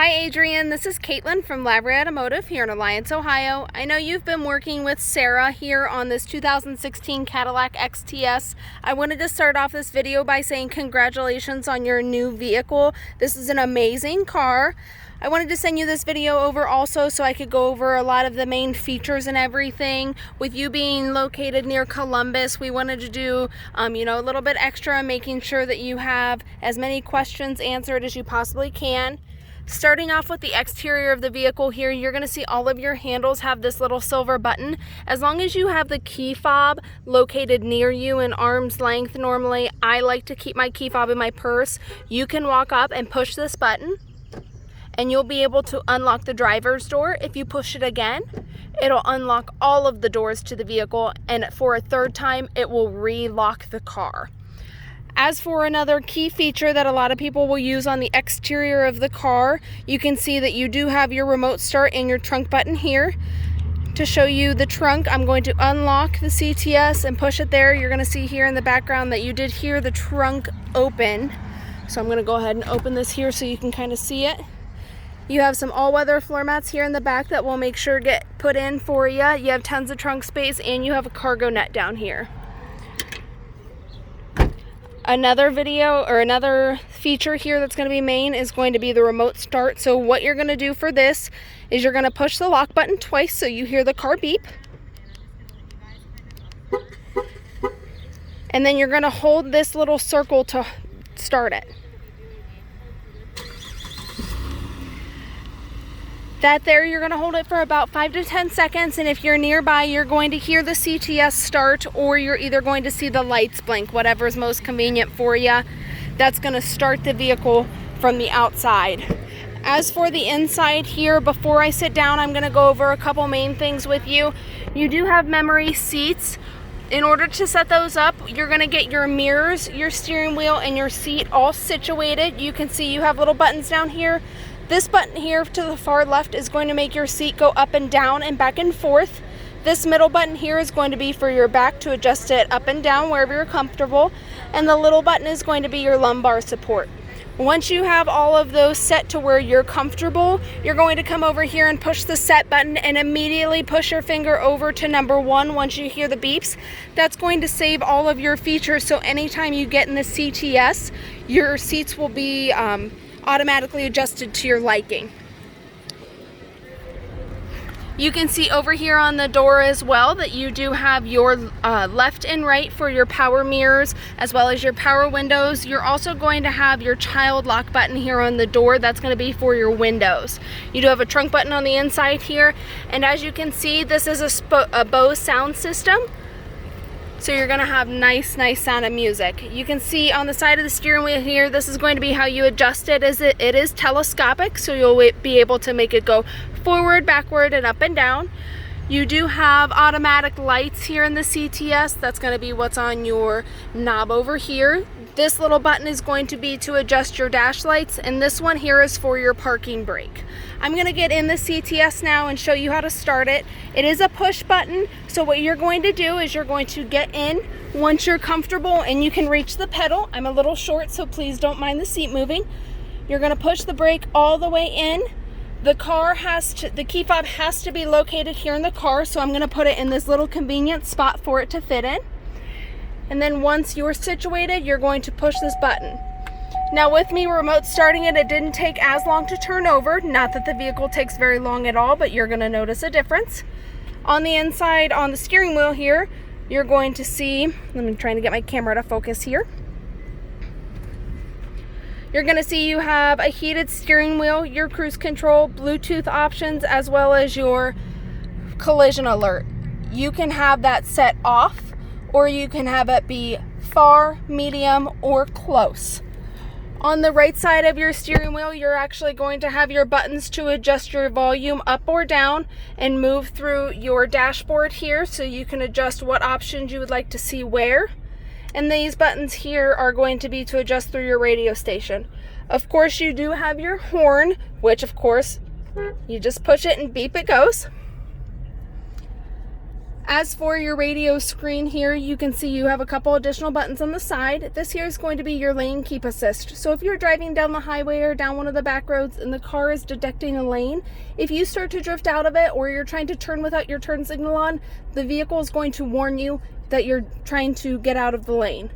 Hi Adrienne, this is Caitlin from Lavery Automotive here in Alliance, Ohio. I know you've been working with Sarah here on this 2016 Cadillac XTS. I wanted to start off this video by saying congratulations on your new vehicle. This is an amazing car. I wanted to send you this video over also so I could go over a lot of the main features and everything. With you being located near Columbus, we wanted to do a little bit extra, making sure that you have as many questions answered as you possibly can. Starting off with the exterior of the vehicle here, you're going to see all of your handles have this little silver button. As long as you have the key fob located near you in arm's length, normally I like to keep my key fob in my purse. You can walk up and push this button and you'll be able to unlock the driver's door. If you push it again, it'll unlock all of the doors to the vehicle, and for a third time it will re-lock the car. As for another key feature that a lot of people will use on the exterior of the car, you can see that you do have your remote start and your trunk button here. To show you the trunk, I'm going to unlock the CTS and push it there. You're going to see here in the background that you did hear the trunk open. So I'm going to go ahead and open this here so you can kind of see it. You have some all-weather floor mats here in the back that will make sure get put in for you. You have tons of trunk space and you have a cargo net down here. Another feature here that's going to be main is going to be the remote start. So what you're going to do for this is you're going to push the lock button twice so you hear the car beep. And then you're going to hold this little circle to start it. You're going to hold it for about 5 to 10 seconds, and if you're nearby, you're going to hear the CTS start, or you're either going to see the lights blink, whatever is most convenient for you. That's going to start the vehicle from the outside. As for the inside here, before I sit down, I'm going to go over a couple main things with you. You do have memory seats. In order to set those up, you're going to get your mirrors, your steering wheel, and your seat all situated. You can see you have little buttons down here. This button here to the far left is going to make your seat go up and down and back and forth. This middle button here is going to be for your back to adjust it up and down wherever you're comfortable. And the little button is going to be your lumbar support. Once you have all of those set to where you're comfortable, you're going to come over here and push the set button and immediately push your finger over to number 1 once you hear the beeps. That's going to save all of your features, so anytime you get in the CTS, your seats will be automatically adjusted to your liking. You can see over here on the door as well that you do have your left and right for your power mirrors as well as your power windows. You're also going to have your child lock button here on the door. That's going to be for your windows. You do have a trunk button on the inside here, and as you can see, this is a Bose sound system. So you're going to have nice sound of music. You can see on the side of the steering wheel here, this is going to be how you adjust it. It is telescopic, so you'll be able to make it go forward, backward, and up and down. You do have automatic lights here in the CTS. That's going to be what's on your knob over here. This little button is going to be to adjust your dash lights, and this one here is for your parking brake. I'm going to get in the CTS now and show you how to start it. It is a push button, so what you're going to do is you're going to get in once you're comfortable and you can reach the pedal. I'm a little short, so please don't mind the seat moving. You're going to push the brake all the way in. The key fob has to be located here in the car, so I'm going to put it in this little convenient spot for it to fit in. And then once you're situated, you're going to push this button. Now with me remote starting it didn't take as long to turn over. Not that the vehicle takes very long at all, but you're going to notice a difference. On the inside, on the steering wheel here, you're going to see, I'm trying to get my camera to focus here. You're going to see you have a heated steering wheel, your cruise control, Bluetooth options, as well as your collision alert. You can have that set off, or you can have it be far, medium, or close. On the right side of your steering wheel, you're actually going to have your buttons to adjust your volume up or down and move through your dashboard here, so you can adjust what options you would like to see where. And these buttons here are going to be to adjust through your radio station. Of course, you do have your horn, which of course, you just push it and beep, it goes. As for your radio screen here, you can see you have a couple additional buttons on the side. This here is going to be your lane keep assist. So if you're driving down the highway or down one of the back roads and the car is detecting a lane, if you start to drift out of it or you're trying to turn without your turn signal on, the vehicle is going to warn you that you're trying to get out of the lane.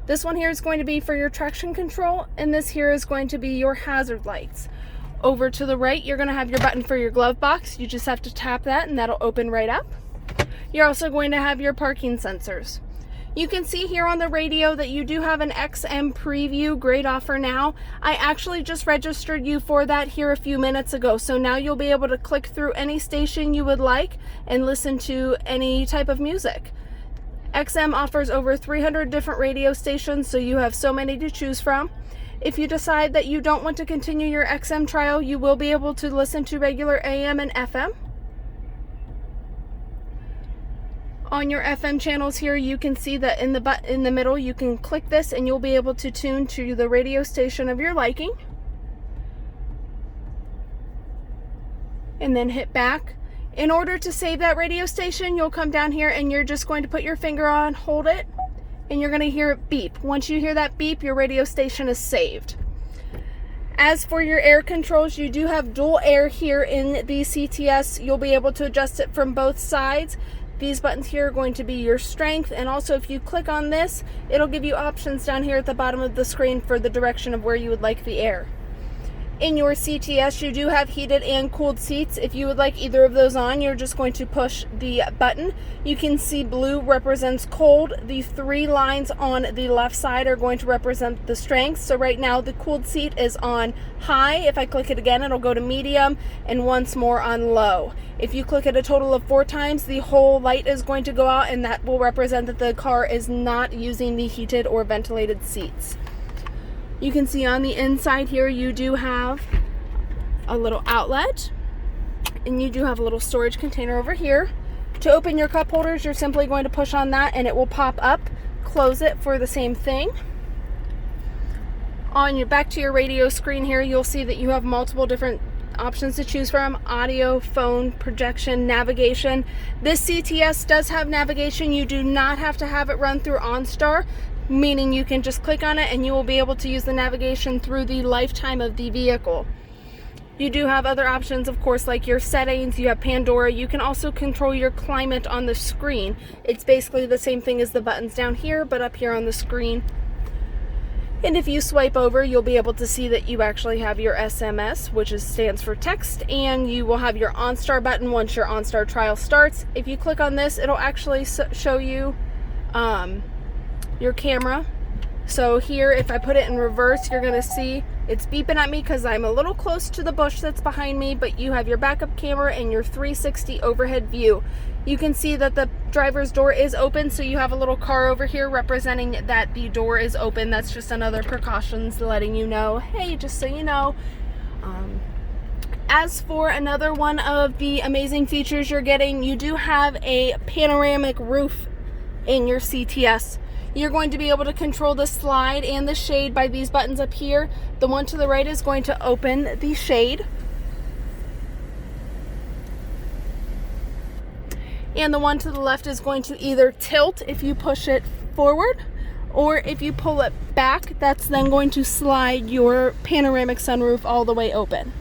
This one here is going to be for your traction control, and this here is going to be your hazard lights. Over to the right, you're going to have your button for your glove box. You just have to tap that and that'll open right up. You're also going to have your parking sensors. You can see here on the radio that you do have an XM preview, great offer now. I actually just registered you for that here a few minutes ago, so now you'll be able to click through any station you would like and listen to any type of music. XM offers over 300 different radio stations, so you have so many to choose from. If you decide that you don't want to continue your XM trial, you will be able to listen to regular AM and FM. On your FM channels here, you can see that in the middle, you can click this and you'll be able to tune to the radio station of your liking. And then hit back. In order to save that radio station, you'll come down here and you're just going to put your finger on, hold it, and you're going to hear it beep. Once you hear that beep, your radio station is saved. As for your air controls, you do have dual air here in the CTS. You'll be able to adjust it from both sides. These buttons here are going to be your strength, and also if you click on this, it'll give you options down here at the bottom of the screen for the direction of where you would like the air. In your CTS, you do have heated and cooled seats. If you would like either of those on, you're just going to push the button. You can see blue represents cold. The 3 lines on the left side are going to represent the strength. So right now the cooled seat is on high. If I click it again, it'll go to medium, and once more on low. If you click it a total of 4 times, the whole light is going to go out, and that will represent that the car is not using the heated or ventilated seats. You can see on the inside here, you do have a little outlet, and you do have a little storage container over here. To open your cup holders, you're simply going to push on that and it will pop up. Close it for the same thing. On your back to your radio screen here, you'll see that you have multiple different options to choose from: audio, phone, projection, navigation. This CTS does have navigation. You do not have to have it run through OnStar, meaning you can just click on it and you will be able to use the navigation through the lifetime of the vehicle. You do have other options, of course, like your settings. You have Pandora. You can also control your climate on the screen. It's basically the same thing as the buttons down here, but up here on the screen. And if you swipe over, you'll be able to see that you actually have your SMS, which stands for text, and you will have your OnStar button once your OnStar trial starts. If you click on this, it'll actually show you your camera. So here, if I put it in reverse, you're gonna see it's beeping at me because I'm a little close to the bush that's behind me, but you have your backup camera and your 360 overhead view. You can see that the driver's door is open, so you have a little car over here representing that the door is open. That's just another precautions letting you know, hey, just so you know. As for another one of the amazing features you're getting, you do have a panoramic roof in your CTS. You're going to be able to control the slide and the shade by these buttons up here. The one to the right is going to open the shade, and the one to the left is going to either tilt if you push it forward, or if you pull it back, that's then going to slide your panoramic sunroof all the way open.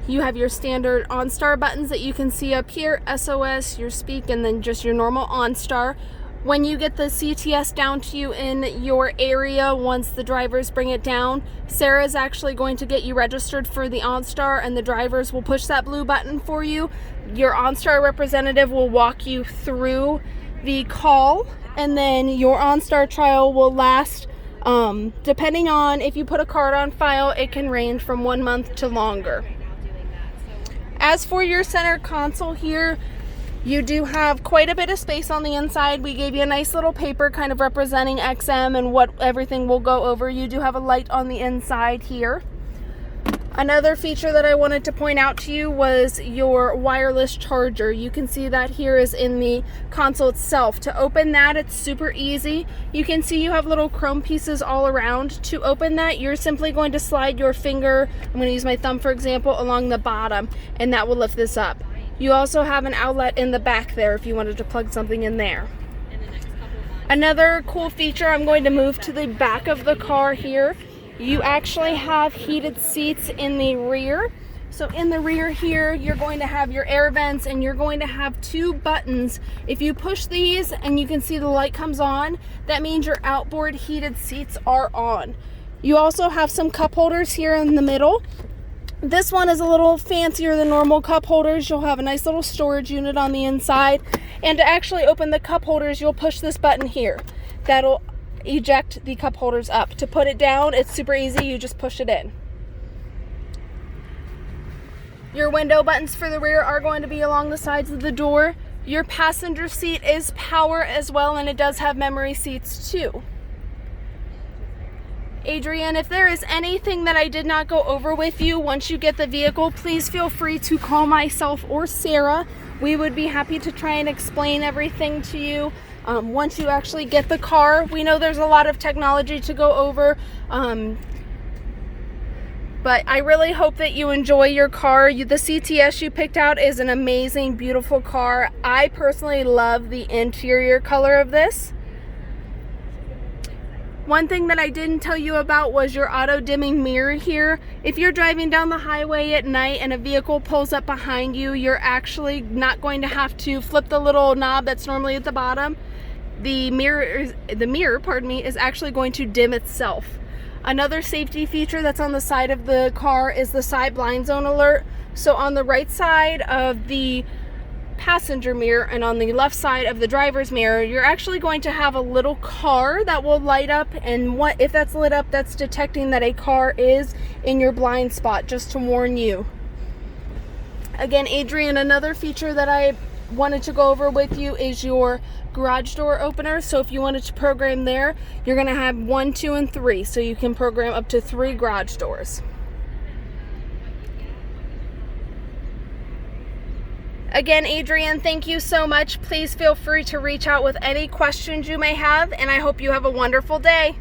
You have your standard OnStar buttons that you can see up here, SOS, your speak, and then just your normal OnStar. When you get the CTS down to you in your area, once the drivers bring it down, Sarah's actually going to get you registered for the OnStar, and the drivers will push that blue button for you. Your OnStar representative will walk you through the call, and then your OnStar trial will last, depending on if you put a card on file, it can range from 1 month to longer. As for your center console here, you do have quite a bit of space on the inside. We gave you a nice little paper kind of representing XM and what everything will go over. You do have a light on the inside here. Another feature that I wanted to point out to you was your wireless charger. You can see that here is in the console itself. To open that, it's super easy. You can see you have little chrome pieces all around. To open that, you're simply going to slide your finger, I'm going to use my thumb for example, along the bottom, and that will lift this up. You also have an outlet in the back there if you wanted to plug something in there. Another cool feature, I'm going to move to the back of the car here. You actually have heated seats in the rear. So in the rear here, you're going to have your air vents and you're going to have two buttons. If you push these and you can see the light comes on, that means your outboard heated seats are on. You also have some cup holders here in the middle. This one is a little fancier than normal cup holders. You'll have a nice little storage unit on the inside. And to actually open the cup holders, you'll push this button here. That'll eject the cup holders up. To put it down, it's super easy. You just push it in. Your window buttons for the rear are going to be along the sides of the door. Your passenger seat is power as well, and it does have memory seats too. Adrienne, if there is anything that I did not go over with you once you get the vehicle, please feel free to call myself or Sarah. We would be happy to try and explain everything to you once you actually get the car. We know there's a lot of technology to go over, but I really hope that you enjoy your car. The CTS you picked out is an amazing, beautiful car. I personally love the interior color of this. One thing that I didn't tell you about was your auto dimming mirror here. If you're driving down the highway at night and a vehicle pulls up behind you, you're actually not going to have to flip the little knob that's normally at the bottom. The mirror, is actually going to dim itself. Another safety feature that's on the side of the car is the side blind zone alert. So on the right side of the passenger mirror and on the left side of the driver's mirror, you're actually going to have a little car that will light up, and if that's lit up, that's detecting that a car is in your blind spot, just to warn you. Again, Adrienne, another feature that I wanted to go over with you is your garage door opener. So if you wanted to program there, you're going to have 1, 2, and 3, so you can program up to 3 garage doors. Again, Adrienne, thank you so much. Please feel free to reach out with any questions you may have, and I hope you have a wonderful day.